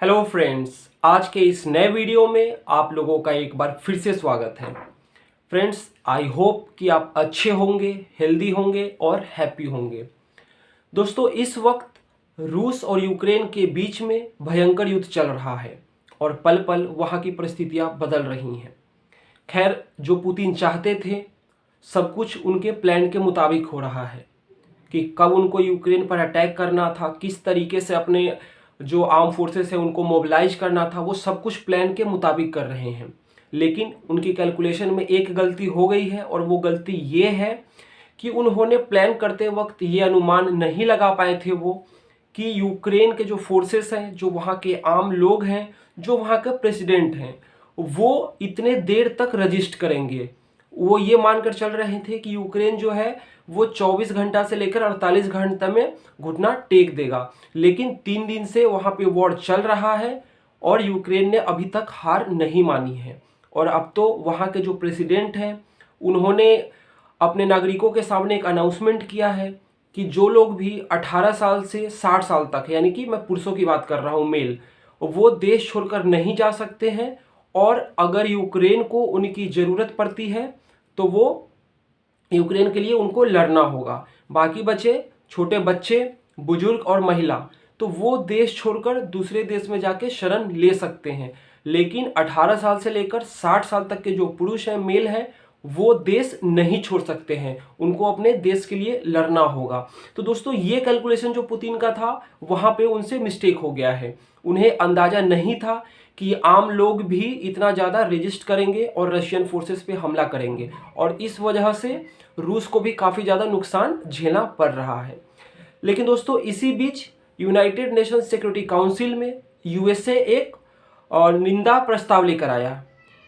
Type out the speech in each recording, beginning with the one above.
Hello friends, आज के इस नए वीडियो में आप लोगों का एक बार फिर से स्वागत है। फ्रेंड्स, आई होप कि आप अच्छे होंगे, हेल्दी होंगे और हैप्पी होंगे। दोस्तों, इस वक्त रूस और यूक्रेन के बीच में भयंकर युद्ध चल रहा है और पल पल वहाँ की परिस्थितियाँ बदल रही हैं। खैर, जो पुतिन चाहते थे सब कुछ उनके प्लान के मुताबिक हो रहा है कि कब उनको यूक्रेन पर अटैक करना था, किस तरीके से अपने जो आर्म फोर्सेस है उनको मोबिलाइज करना था, वो सब कुछ प्लान के मुताबिक कर रहे हैं। लेकिन उनकी कैलकुलेशन में एक गलती हो गई है और वो गलती ये है कि उन्होंने प्लान करते वक्त ये अनुमान नहीं लगा पाए थे वो कि यूक्रेन के जो फोर्सेस हैं, जो वहाँ के आम लोग हैं, जो वहाँ के प्रेसिडेंट हैं, वो इतने देर तक रजिस्ट करेंगे। वो ये मानकर चल रहे थे कि यूक्रेन जो है वो 24 घंटा से लेकर 48 घंटे में घुटना टेक देगा। लेकिन 3 दिन से वहाँ पे वॉर चल रहा है और यूक्रेन ने अभी तक हार नहीं मानी है। और अब तो वहाँ के जो प्रेसिडेंट हैं उन्होंने अपने नागरिकों के सामने एक अनाउंसमेंट किया है कि जो लोग भी 18 साल से 60 साल तक, यानी कि मैं पुरुषों की बात कर रहा हूँ, मेल, वो देश छोड़कर नहीं जा सकते हैं। और अगर यूक्रेन को उनकी ज़रूरत पड़ती है तो वो यूक्रेन के लिए उनको लड़ना होगा। बाकी बचे छोटे बच्चे, बुजुर्ग और महिला, तो वो देश छोड़कर दूसरे देश में जाके शरण ले सकते हैं। लेकिन 18 साल से लेकर 60 साल तक के जो पुरुष हैं, मेल हैं, वो देश नहीं छोड़ सकते हैं, उनको अपने देश के लिए लड़ना होगा। तो दोस्तों, ये कैलकुलेशन जो पुतिन का था वहाँ पे उनसे मिस्टेक हो गया है। उन्हें अंदाज़ा नहीं था कि आम लोग भी इतना ज़्यादा रेजिस्ट करेंगे और रशियन फोर्सेस पे हमला करेंगे, और इस वजह से रूस को भी काफ़ी ज़्यादा नुकसान झेलना पड़ रहा है। लेकिन दोस्तों, इसी बीच यूनाइटेड नेशन सिक्योरिटी काउंसिल में यूएसए एक निंदा प्रस्ताव लेकर आया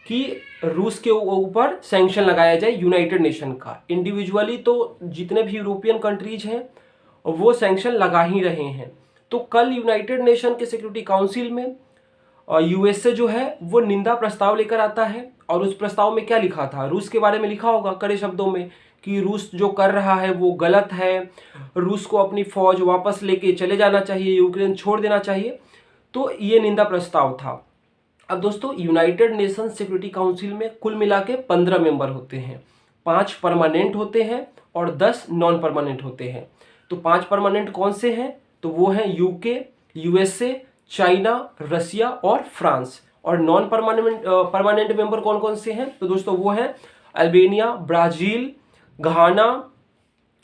कि रूस के ऊपर सैंक्शन लगाया जाए यूनाइटेड नेशन का। इंडिविजुअली तो जितने भी यूरोपियन कंट्रीज हैं वो सैंक्शन लगा ही रहे हैं। तो कल यूनाइटेड नेशन के सिक्योरिटी काउंसिल में यूएसए जो है वो निंदा प्रस्ताव लेकर आता है। और उस प्रस्ताव में क्या लिखा था? रूस के बारे में लिखा होगा कड़े शब्दों में कि रूस जो कर रहा है वो गलत है, रूस को अपनी फौज वापस लेके चले जाना चाहिए, यूक्रेन छोड़ देना चाहिए। तो ये निंदा प्रस्ताव था। अब दोस्तों, यूनाइटेड नेशन सिक्योरिटी काउंसिल में कुल मिला के 15 मेंबर होते हैं। 5 परमानेंट होते हैं और 10 नॉन परमानेंट होते हैं। तो 5 परमानेंट कौन से हैं? तो वो हैं यूके, यूएसए, चाइना, रसिया और फ्रांस। और नॉन परमानेंट मेंबर कौन कौन से हैं? तो दोस्तों वो हैं Albania, Brazil, Ghana,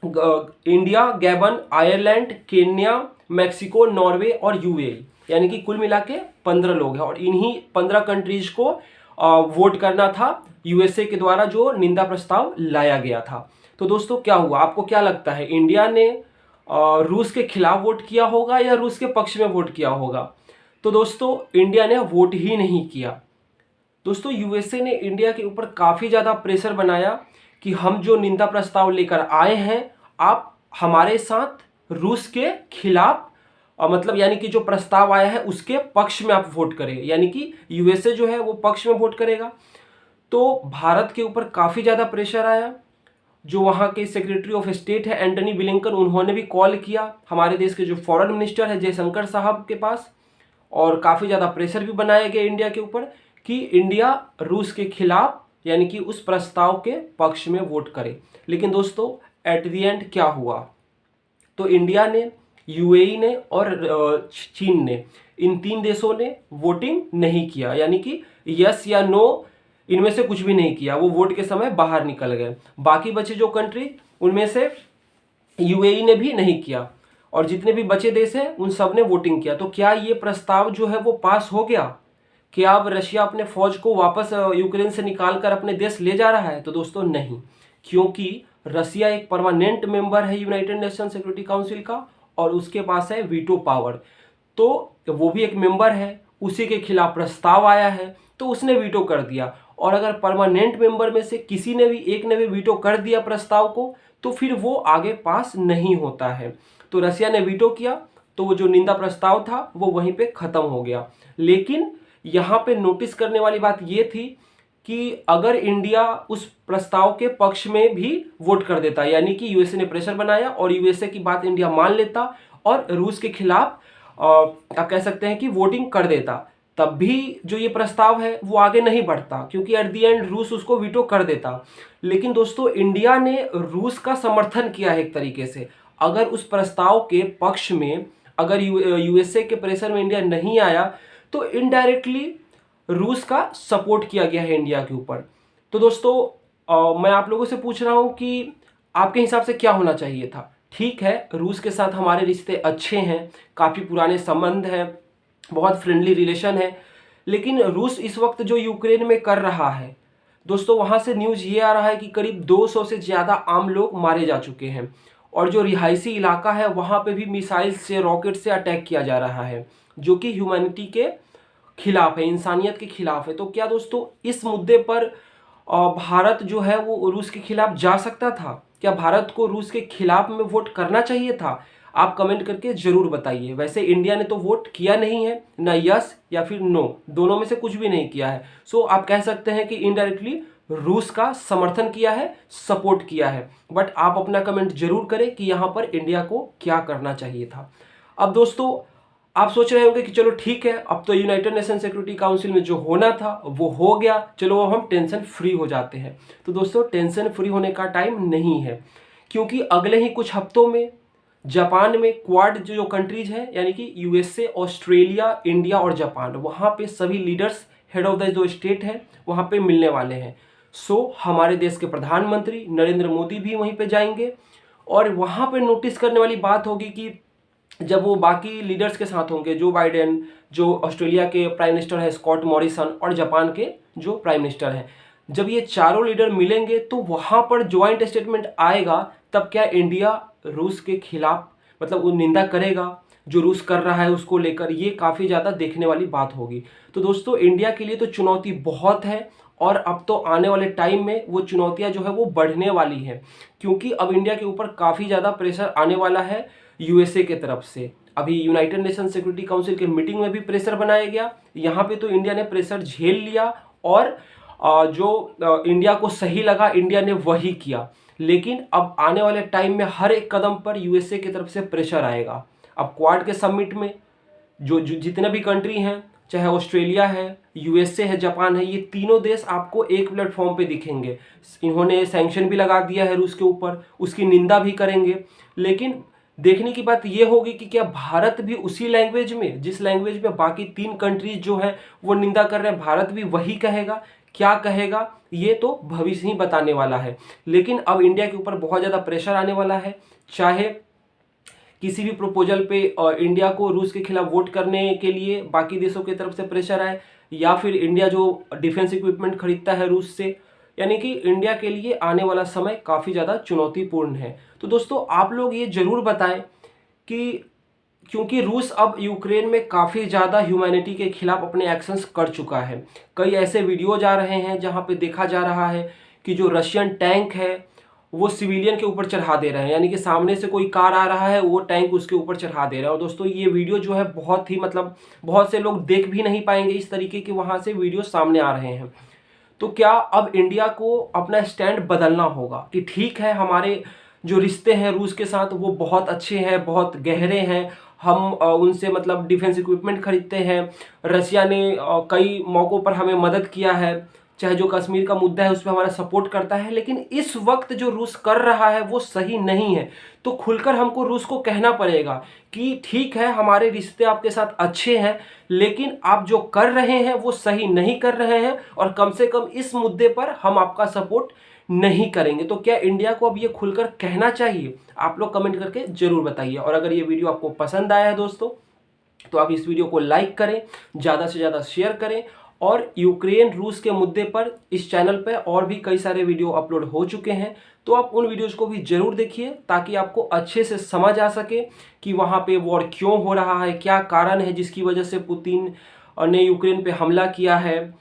India, Gabon, Ireland, Kenya, Mexico, Norway और यूएई। यानी कि कुल मिला के 15 लोग हैं। और इन्हीं 15 कंट्रीज को वोट करना था यूएसए के द्वारा जो निंदा प्रस्ताव लाया गया था। तो दोस्तों, क्या हुआ? आपको क्या लगता है, इंडिया ने रूस के खिलाफ वोट किया होगा या रूस के पक्ष में वोट किया होगा? तो दोस्तों, इंडिया ने वोट ही नहीं किया। दोस्तों, यूएसए ने इंडिया के ऊपर काफ़ी ज़्यादा प्रेशर बनाया कि हम जो निंदा प्रस्ताव लेकर आए हैं, आप हमारे साथ रूस के खिलाफ मतलब यानी कि जो प्रस्ताव आया है उसके पक्ष में आप वोट करें। यानी कि यूएसए जो है वो पक्ष में वोट करेगा। तो भारत के ऊपर काफ़ी ज़्यादा प्रेशर आया। जो वहाँ के सेक्रेटरी ऑफ स्टेट है एंटनी ब्लिंकन, उन्होंने भी कॉल किया हमारे देश के जो फॉरेन मिनिस्टर है जयशंकर साहब के पास, और काफ़ी ज़्यादा प्रेशर भी बनाया गया इंडिया के ऊपर कि इंडिया रूस के खिलाफ यानी कि उस प्रस्ताव के पक्ष में वोट करे। लेकिन दोस्तों, एट द एंड क्या हुआ? तो इंडिया ने, यूएई ने और चीन ने, इन 3 देशों ने वोटिंग नहीं किया। यानी कि यस या नो, इनमें से कुछ भी नहीं किया। वो वोट के समय बाहर निकल गए। बाकी बचे जो कंट्री, उनमें से यूएई ने भी नहीं किया और जितने भी बचे देश हैं उन सब ने वोटिंग किया। तो क्या ये प्रस्ताव जो है वो पास हो गया? क्या अब रशिया अपने फौज को वापस यूक्रेन से निकाल कर अपने देश ले जा रहा है? तो दोस्तों नहीं, क्योंकि रशिया एक परमानेंट मेंबर है यूनाइटेड नेशन सिक्योरिटी काउंसिल का और उसके पास है वीटो पावर। तो वो भी एक मेंबर है, उसी के खिलाफ प्रस्ताव आया है तो उसने वीटो कर दिया। और अगर परमानेंट मेंबर में से किसी ने भी, एक ने भी वीटो कर दिया प्रस्ताव को, तो फिर वो आगे पास नहीं होता है। तो रशिया ने वीटो किया तो वो जो निंदा प्रस्ताव था वो वहीं पे ख़त्म हो गया। लेकिन यहाँ पे नोटिस करने वाली बात ये थी कि अगर इंडिया उस प्रस्ताव के पक्ष में भी वोट कर देता, यानी कि यूएसए ने प्रेशर बनाया और यूएसए की बात इंडिया मान लेता और रूस के खिलाफ आप कह सकते हैं कि वोटिंग कर देता, तब भी जो ये प्रस्ताव है वो आगे नहीं बढ़ता, क्योंकि एट द एंड रूस उसको वीटो कर देता। लेकिन दोस्तों इंडिया ने रूस का समर्थन किया है एक तरीके से। अगर उस प्रस्ताव के पक्ष में अगर यूएसए के प्रेशर में इंडिया नहीं आया तो इनडायरेक्टली रूस का सपोर्ट किया गया है इंडिया के ऊपर। तो दोस्तों मैं आप लोगों से पूछ रहा हूँ कि आपके हिसाब से क्या होना चाहिए था? ठीक है, रूस के साथ हमारे रिश्ते अच्छे हैं, काफ़ी पुराने संबंध हैं, बहुत फ्रेंडली रिलेशन है, लेकिन रूस इस वक्त जो यूक्रेन में कर रहा है दोस्तों, वहाँ से न्यूज़ ये आ रहा है कि करीब 200 से ज़्यादा आम लोग मारे जा चुके हैं, और जो रिहायशी इलाका है वहाँ पे भी मिसाइल से, रॉकेट से अटैक किया जा रहा है, जो कि ह्यूमैनिटी के खिलाफ है, इंसानियत के खिलाफ है। तो क्या दोस्तों इस मुद्दे पर भारत जो है वो रूस के खिलाफ जा सकता था? क्या भारत को रूस के खिलाफ में वोट करना चाहिए था? आप कमेंट करके जरूर बताइए। वैसे इंडिया ने तो वोट किया नहीं है, ना यस या फिर नो, दोनों में से कुछ भी नहीं किया है। सो आप कह सकते हैं कि इनडायरेक्टली रूस का समर्थन किया है, सपोर्ट किया है। बट आप अपना कमेंट जरूर करें कि यहाँ पर इंडिया को क्या करना चाहिए था। अब दोस्तों आप सोच रहे होंगे कि चलो ठीक है, अब तो यूनाइटेड नेशन सिक्योरिटी काउंसिल में जो होना था वो हो गया, चलो अब हम टेंशन फ्री हो जाते हैं। तो दोस्तों टेंशन फ्री होने का टाइम नहीं है, क्योंकि अगले ही कुछ हफ्तों में जापान में क्वाड जो कंट्रीज हैं, यानी कि यूएसए, ऑस्ट्रेलिया, इंडिया और जापान, वहाँ पे सभी लीडर्स, हेड ऑफ द जो स्टेट है वहाँ पे मिलने वाले हैं। सो हमारे देश के प्रधानमंत्री नरेंद्र मोदी भी वहीं पे जाएंगे, और वहाँ पे नोटिस करने वाली बात होगी कि जब वो बाकी लीडर्स के साथ होंगे, जो बाइडेन, जो ऑस्ट्रेलिया के प्राइम मिनिस्टर है स्कॉट मॉरिसन, और जापान के जो प्राइम मिनिस्टर हैं, जब ये चारों लीडर मिलेंगे तो वहाँ पर ज्वाइंट स्टेटमेंट आएगा, तब क्या इंडिया रूस के खिलाफ मतलब वो निंदा करेगा जो रूस कर रहा है उसको लेकर? ये काफ़ी ज़्यादा देखने वाली बात होगी। तो दोस्तों इंडिया के लिए तो चुनौती बहुत है, और अब तो आने वाले टाइम में वो चुनौतियां जो है वो बढ़ने वाली हैं, क्योंकि अब इंडिया के ऊपर काफ़ी ज़्यादा प्रेशर आने वाला है यूएसए के तरफ से। अभी यूनाइटेड नेशन सिक्योरिटी काउंसिल के मीटिंग में भी प्रेशर बनाया गया, यहाँ पे तो इंडिया ने प्रेशर झेल लिया, और जो इंडिया को सही लगा इंडिया ने वही किया। लेकिन अब आने वाले टाइम में हर एक कदम पर यूएसए की तरफ से प्रेशर आएगा। अब क्वाड के समिट में जो जितने भी कंट्री हैं, चाहे ऑस्ट्रेलिया है, यूएसए है, जापान है, ये तीनों देश आपको एक प्लेटफॉर्म पे दिखेंगे। इन्होंने सैंक्शन भी लगा दिया है रूस के ऊपर, उसकी निंदा भी करेंगे। लेकिन देखने की बात ये होगी कि क्या भारत भी उसी लैंग्वेज में, जिस लैंग्वेज में बाकी 3 कंट्रीज जो हैं वो निंदा कर रहे हैं, भारत भी वही कहेगा? क्या कहेगा ये तो भविष्य ही बताने वाला है। लेकिन अब इंडिया के ऊपर बहुत ज़्यादा प्रेशर आने वाला है, चाहे किसी भी प्रपोजल पे इंडिया को रूस के खिलाफ वोट करने के लिए बाकी देशों की तरफ से प्रेशर आए, या फिर इंडिया जो डिफेंस इक्विपमेंट खरीदता है रूस से, यानी कि इंडिया के लिए आने वाला समय काफ़ी ज़्यादा चुनौतीपूर्ण है। तो दोस्तों आप लोग ये ज़रूर बताएं कि क्योंकि रूस अब यूक्रेन में काफ़ी ज़्यादा ह्यूमैनिटी के खिलाफ अपने एक्शंस कर चुका है। कई ऐसे वीडियोज आ रहे हैं जहाँ पे देखा जा रहा है कि जो रशियन टैंक है वो सिविलियन के ऊपर चढ़ा दे रहे हैं, यानी कि सामने से कोई कार आ रहा है वो टैंक उसके ऊपर चढ़ा दे रहा है। और दोस्तों ये वीडियो जो है बहुत ही मतलब बहुत से लोग देख भी नहीं पाएंगे, इस तरीके के वहाँ से वीडियो सामने आ रहे हैं। तो क्या अब इंडिया को अपना स्टैंड बदलना होगा कि ठीक है हमारे जो रिश्ते हैं रूस के साथ वो बहुत अच्छे हैं, बहुत गहरे हैं, हम उनसे मतलब डिफेंस इक्विपमेंट खरीदते हैं, रशिया ने कई मौक़ों पर हमें मदद किया है, चाहे जो कश्मीर का मुद्दा है उस पर हमारा सपोर्ट करता है, लेकिन इस वक्त जो रूस कर रहा है वो सही नहीं है। तो खुलकर हमको रूस को कहना पड़ेगा कि ठीक है हमारे रिश्ते आपके साथ अच्छे हैं, लेकिन आप जो कर रहे हैं वो सही नहीं कर रहे हैं, और कम से कम इस मुद्दे पर हम आपका सपोर्ट नहीं करेंगे। तो क्या इंडिया को अब ये खुलकर कहना चाहिए? आप लोग कमेंट करके ज़रूर बताइए। और अगर ये वीडियो आपको पसंद आया है दोस्तों तो आप इस वीडियो को लाइक करें, ज़्यादा से ज़्यादा शेयर करें, और यूक्रेन रूस के मुद्दे पर इस चैनल पर और भी कई सारे वीडियो अपलोड हो चुके हैं, तो आप उन वीडियोज़ को भी ज़रूर देखिए ताकि आपको अच्छे से समझ आ सके कि वहाँ पे वॉर क्यों हो रहा है, क्या कारण है जिसकी वजह से पुतिन ने यूक्रेन पे हमला किया है,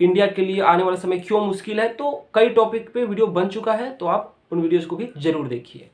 इंडिया के लिए आने वाला समय क्यों मुश्किल है। तो कई टॉपिक पे वीडियो बन चुका है, तो आप उन वीडियोज़ को भी ज़रूर देखिए।